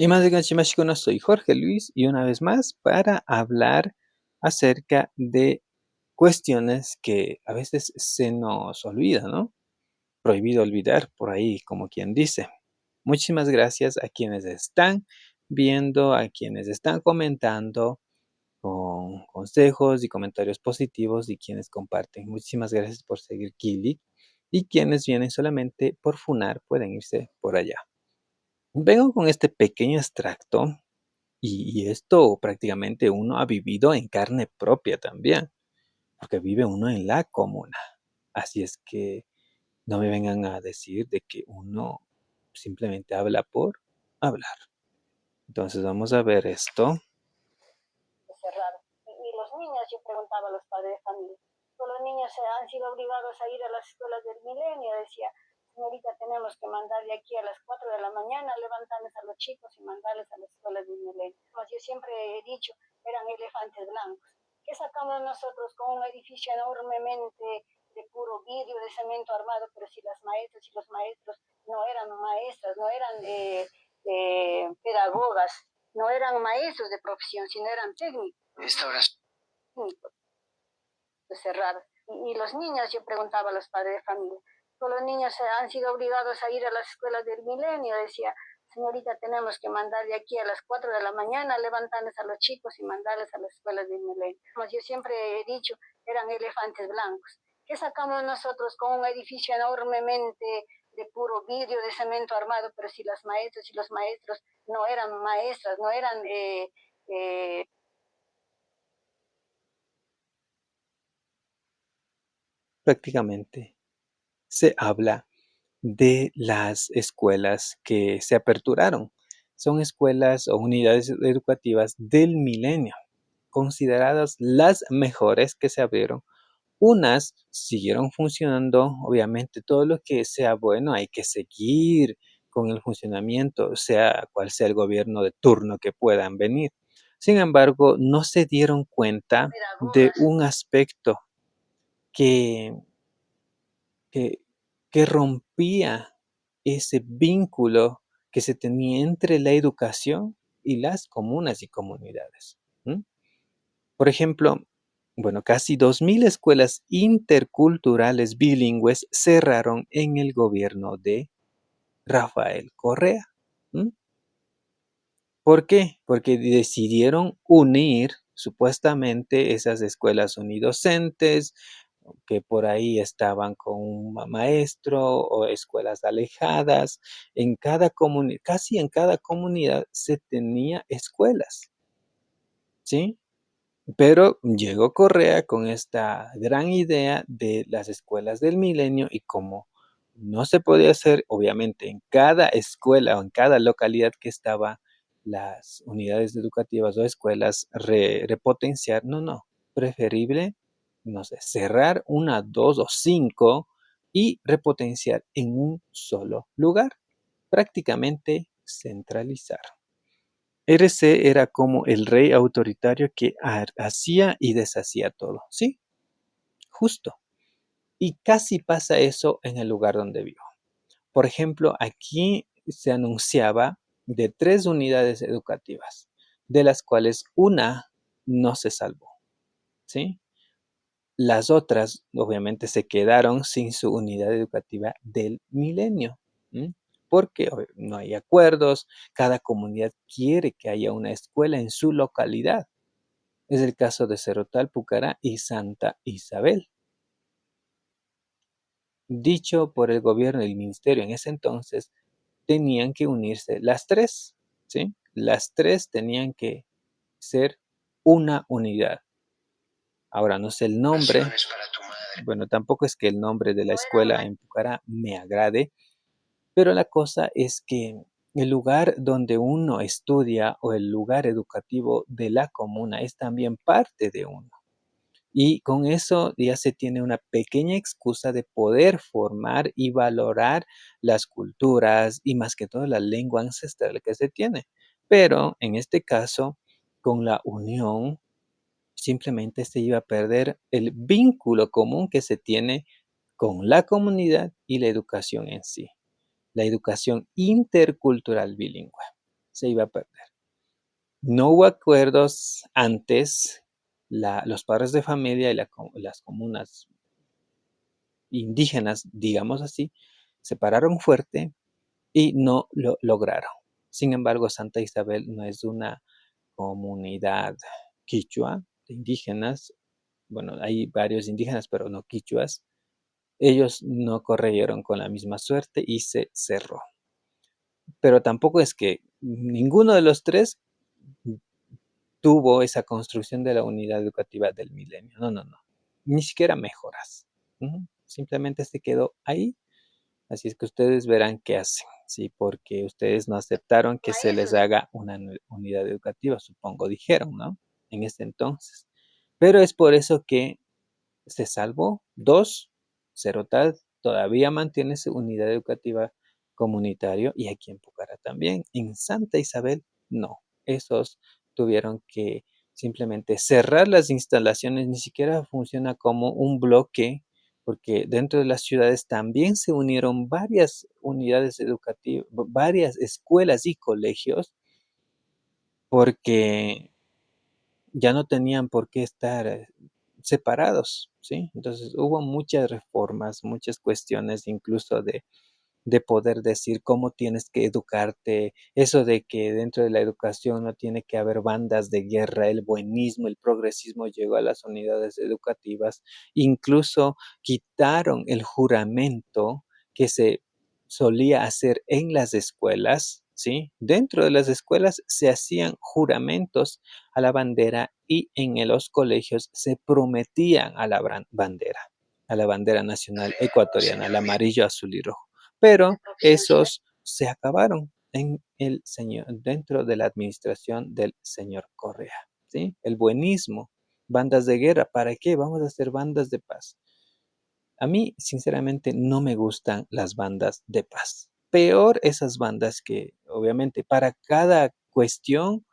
Imazigashimashikuna, soy Jorge Luis y una vez más para hablar acerca de cuestiones que a veces se nos olvida, ¿no? Prohibido olvidar por ahí, como quien dice. Muchísimas gracias a quienes están viendo, a quienes están comentando con consejos y comentarios positivos y quienes comparten. Muchísimas gracias por seguir Kili y quienes vienen solamente por funar pueden irse por allá. Vengo con este pequeño extracto y esto prácticamente uno ha vivido en carne propia también, porque vive uno en la comuna. Así es que no me vengan a decir de que uno simplemente habla por hablar. Entonces vamos a ver esto. Cerrado. Y los niños, yo preguntaba a los padres de familia, todos los niños han sido obligados a ir a las escuelas del milenio, decía, señorita, tenemos que mandar de aquí a las 4 de la mañana, levantarles a los chicos y mandarles a las escuelas del milenio. Como yo siempre he dicho, eran elefantes blancos. ¿Qué sacamos nosotros con un edificio enormemente de puro vidrio, de cemento armado? Pero si las maestras y los maestros no eran maestras, no eran pedagogas, no eran maestros de profesión, sino eran técnicos. Esta hora técnicos, cerrados. Y los niños, yo preguntaba a los padres de familia, todos los niños han sido obligados a ir a las escuelas del milenio, decía, señorita, tenemos que mandar de aquí a las 4 de la mañana, levantarles a los chicos y mandarles a las escuelas del milenio. Como yo siempre he dicho, eran elefantes blancos. ¿Qué sacamos nosotros con un edificio enormemente de puro vidrio, de cemento armado? Pero si las maestras y los maestros no eran maestras, no eran Prácticamente se habla de las escuelas que se aperturaron. Son escuelas o unidades educativas del milenio, consideradas las mejores que se abrieron. Unas siguieron funcionando, obviamente todo lo que sea bueno hay que seguir con el funcionamiento, sea cual sea el gobierno de turno que puedan venir. Sin embargo, no se dieron cuenta de un aspecto que, que, que rompía ese vínculo que se tenía entre la educación y las comunas y comunidades. ¿Mm? Por ejemplo, bueno, casi 2000 escuelas interculturales bilingües cerraron en el gobierno de Rafael Correa. ¿Mm? ¿Por qué? Porque decidieron unir supuestamente esas escuelas unidocentes que por ahí estaban con un maestro o escuelas alejadas. En cada comunidad, casi en cada comunidad se tenía escuelas, ¿sí? Pero llegó Correa con esta gran idea de las escuelas del milenio y como no se podía hacer, obviamente, en cada escuela o en cada localidad que estaba las unidades educativas o escuelas repotenciar, no, preferible, no sé, cerrar una, dos o cinco y repotenciar en un solo lugar, prácticamente centralizar. RC era como el rey autoritario que hacía y deshacía todo, ¿sí? Justo. Y casi pasa eso en el lugar donde vivo. Por ejemplo, aquí se anunciaba de 3 unidades educativas, de las cuales una no se salvó, ¿sí? Las otras, obviamente, se quedaron sin su unidad educativa del milenio, ¿m? Porque no hay acuerdos, cada comunidad quiere que haya una escuela en su localidad. Es el caso de Cerotal, Pucará y Santa Isabel. Dicho por el gobierno y el ministerio en ese entonces, tenían que unirse las tres, ¿sí? Las tres tenían que ser una unidad. Ahora no sé el nombre, bueno, tampoco es que el nombre de la escuela en Pucará me agrade, pero la cosa es que el lugar donde uno estudia o el lugar educativo de la comuna es también parte de uno. Y con eso ya se tiene una pequeña excusa de poder formar y valorar las culturas y más que todo la lengua ancestral que se tiene. Pero en este caso, con la unión, simplemente se iba a perder el vínculo común que se tiene con la comunidad y la educación en sí, la educación intercultural bilingüe. se iba a perder. No hubo acuerdos antes, los padres de familia y las comunas indígenas, digamos así, se pararon fuerte y no lo lograron. Sin embargo, Santa Isabel no es una comunidad quichua de indígenas. Bueno, hay varios indígenas, pero no quichuas. Ellos no corrieron con la misma suerte y se cerró. Pero tampoco es que ninguno de los tres tuvo esa construcción de la unidad educativa del milenio. No, no, no. Ni siquiera mejoras. Simplemente se quedó ahí. Así es que ustedes verán qué hacen, ¿sí? Porque ustedes no aceptaron que se les haga una unidad educativa, supongo, dijeron, ¿no? En ese entonces. Pero es por eso que se salvó. Dos, Cerotal todavía mantiene su unidad educativa comunitario y aquí en Pucará también. En Santa Isabel, no. Esos tuvieron que simplemente cerrar las instalaciones, ni siquiera funciona como un bloque, porque dentro de las ciudades también se unieron varias unidades educativas, varias escuelas y colegios, porque ya no tenían por qué estar separados, ¿sí? Entonces hubo muchas reformas, muchas cuestiones incluso de poder decir cómo tienes que educarte, eso de que dentro de la educación no tiene que haber bandas de guerra, el buenismo, el progresismo llegó a las unidades educativas, incluso quitaron el juramento que se solía hacer en las escuelas, ¿sí? Dentro de las escuelas se hacían juramentos a la bandera y en los colegios se prometían a la bandera nacional ecuatoriana, el amarillo, azul y rojo. Pero esos se acabaron dentro de la administración del señor Correa, ¿sí? El buenismo, bandas de guerra, ¿para qué? Vamos a hacer bandas de paz. A mí, sinceramente, no me gustan las bandas de paz. Peor esas bandas que, obviamente, para cada cuestión,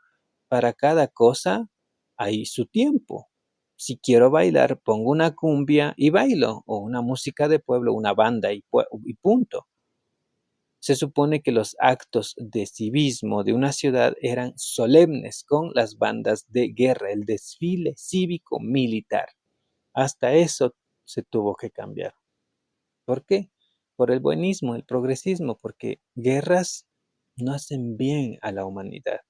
para cada cosa, hay su tiempo. Si quiero bailar, pongo una cumbia y bailo, o una música de pueblo, una banda y punto. Se supone que los actos de civismo de una ciudad eran solemnes con las bandas de guerra, el desfile cívico militar. Hasta eso se tuvo que cambiar. ¿Por qué? Por el buenismo, el progresismo, porque guerras no hacen bien a la humanidad.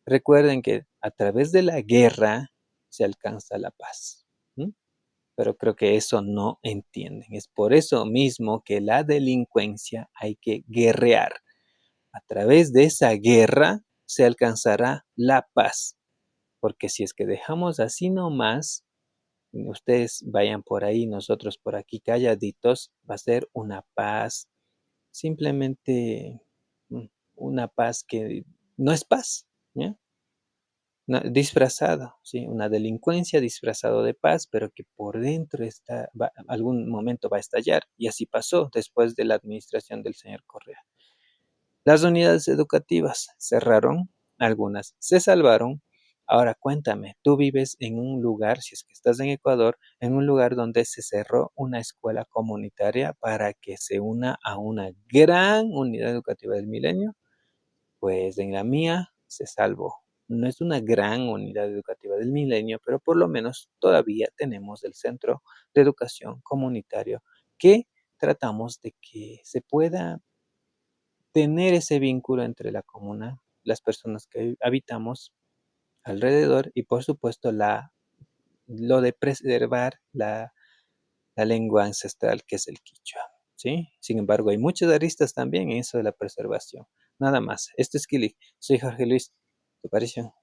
Recuerden que a través de la guerra se alcanza la paz. Pero creo que eso no entienden. Es por eso mismo que la delincuencia hay que guerrear. A través de esa guerra se alcanzará la paz. Porque si es que dejamos así nomás, ustedes vayan por ahí, nosotros por aquí calladitos, va a ser una paz, simplemente una paz que no es paz, ¿ya? Disfrazado, ¿sí? Una delincuencia disfrazado de paz, pero que por dentro algún momento va a estallar. Y así pasó después de la administración del señor Correa. Las unidades educativas cerraron, algunas se salvaron. Ahora cuéntame, tú vives en un lugar, si es que estás en Ecuador, en un lugar donde se cerró una escuela comunitaria para que se una a una gran unidad educativa del milenio. Pues en la mía se salvó. No es una gran unidad educativa del milenio, pero por lo menos todavía tenemos el centro de educación comunitario que tratamos de que se pueda tener ese vínculo entre la comuna, las personas que habitamos alrededor y por supuesto lo de preservar la lengua ancestral que es el quichua, ¿sí? Sin embargo, hay muchas aristas también en eso de la preservación. Nada más. Esto es Kili. Soy Jorge Luis. ¿Te pareció?